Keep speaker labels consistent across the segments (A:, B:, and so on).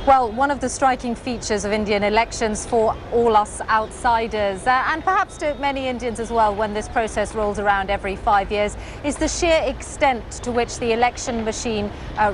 A: Well, one of the striking features of Indian elections for all us outsiders, and perhaps to many Indians as well when this process rolls around every 5 years, is the sheer extent to which the election machine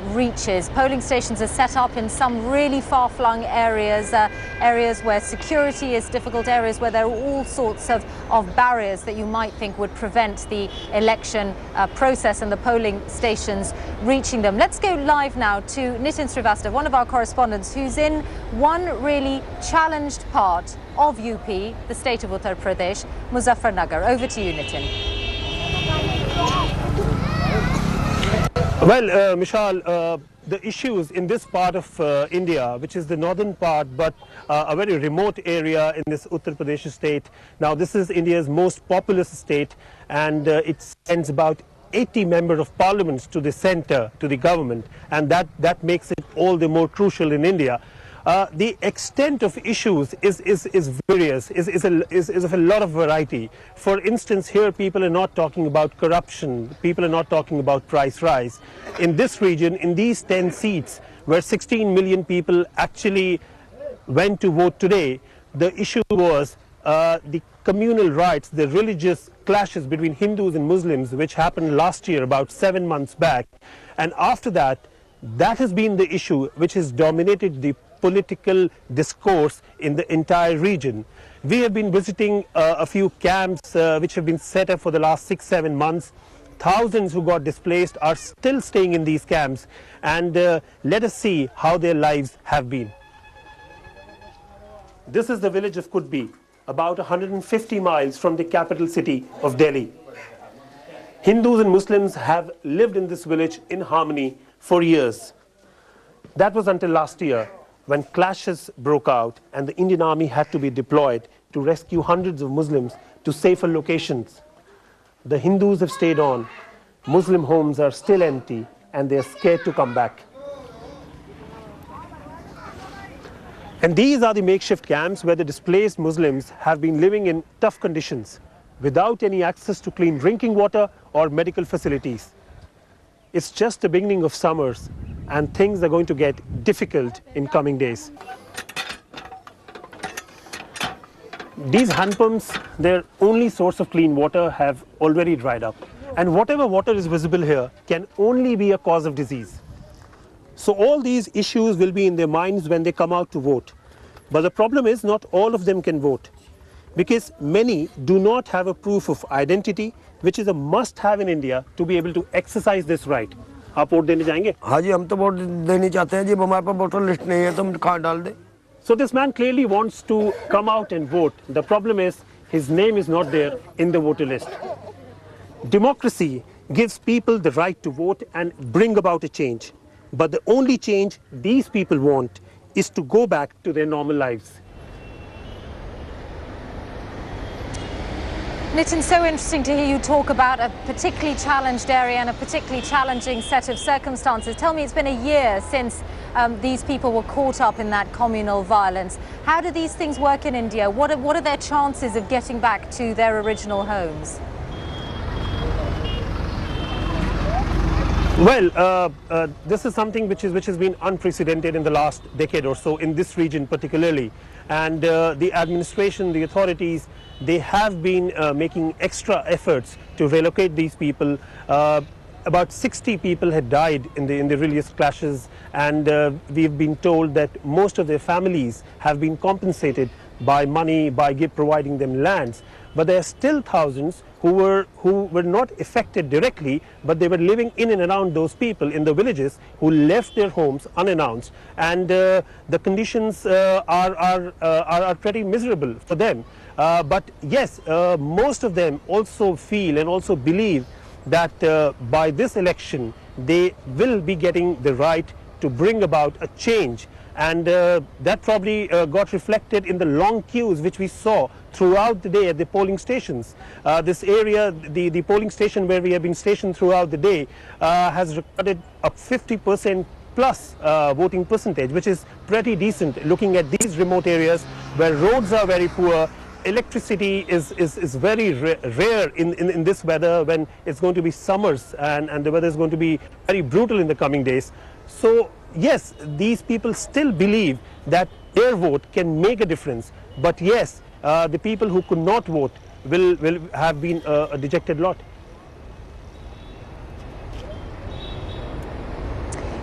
A: reaches. Polling stations are set up in some really far-flung areas, areas where security is difficult, areas where there are all sorts of barriers that you might think would prevent the election process and the polling stations reaching them. Let's go live now to Nitin Srivastava, one of our correspondents, who's in one really challenged part of UP, the state of Uttar Pradesh, Muzaffarnagar. Over to you, Nitin.
B: Well, Mishal, the issues in this part of India, which is the northern part, but a very remote area in this Uttar Pradesh state. Now, this is India's most populous state, and it sends about 80 members of parliament to the centre, to the government, and that makes it all the more crucial in India. The extent of issues is various, is of a lot of variety. For instance, here people are not talking about corruption, people are not talking about price rise. In this region, in these 10 seats, where 16 million people actually went to vote today, the issue was the communal riots, the religious clashes between Hindus and Muslims, which happened last year, about 7 months back. And after that, that has been the issue which has dominated the political discourse in the entire region. We have been visiting a few camps which have been set up for the last 6-7 months. Thousands who got displaced are still staying in these camps, and let us see how their lives have been. This is the village of Kutbi, about 150 miles from the capital city of Delhi. Hindus and Muslims have lived in this village in harmony for years. That was until last year, when clashes broke out and the Indian army had to be deployed to rescue hundreds of Muslims to safer locations. The Hindus have stayed on, Muslim homes are still empty, and they are scared to come back. And these are the makeshift camps where the displaced Muslims have been living in tough conditions, without any access to clean drinking water or medical facilities. It's just the beginning of summers, and things are going to get difficult in coming days. These hand pumps, their only source of clean water, have already dried up. And whatever water is visible here can only be a cause of disease. So all these issues will be in their minds when they come out to vote. But the problem is not all of them can vote, because many do not have a proof of identity, which is a must-have in India to be able to exercise this right. आप vote देने जाएंगे?
C: हाँ जी, हम तो vote देने चाहते हैं जी, हमारे पास वोटर लिस्ट नहीं है तो हम कहाँ डाल दें?
B: So this man clearly wants to come out and vote. The problem is his name is not there in the voter list. Democracy gives people the right to vote and bring about a change. But the only change these people want is to go back to their normal lives.
A: Nitin, so interesting to hear you talk about a particularly challenged area and a particularly challenging set of circumstances. Tell me, it's been a year since these people were caught up in that communal violence. How do these things work in India? What are their chances of getting back to their original homes?
B: Well, this is something which has been unprecedented in the last decade or so in this region particularly. And the administration, the authorities, they have been making extra efforts to relocate these people. About 60 people had died in the religious clashes, and we've been told that most of their families have been compensated by money, by providing them lands. But there are still thousands who were not affected directly, but they were living in and around those people in the villages who left their homes unannounced, and the conditions are pretty miserable for them. But yes, most of them also feel and also believe that by this election they will be getting the right to bring about a change. And that probably got reflected in the long queues which we saw throughout the day at the polling stations. This area, the polling station where we have been stationed throughout the day, has recorded a 50% plus voting percentage, which is pretty decent looking at these remote areas where roads are very poor. Electricity is very rare in this weather when it's going to be summers, and the weather is going to be very brutal in the coming days. So yes, these people still believe that their vote can make a difference. But yes, the people who could not vote will have been a dejected lot.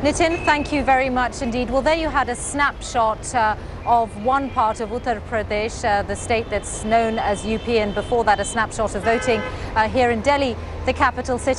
A: Nitin, thank you very much indeed. Well, there you had a snapshot of one part of Uttar Pradesh, the state that's known as UP, and before that a snapshot of voting here in Delhi, the capital city.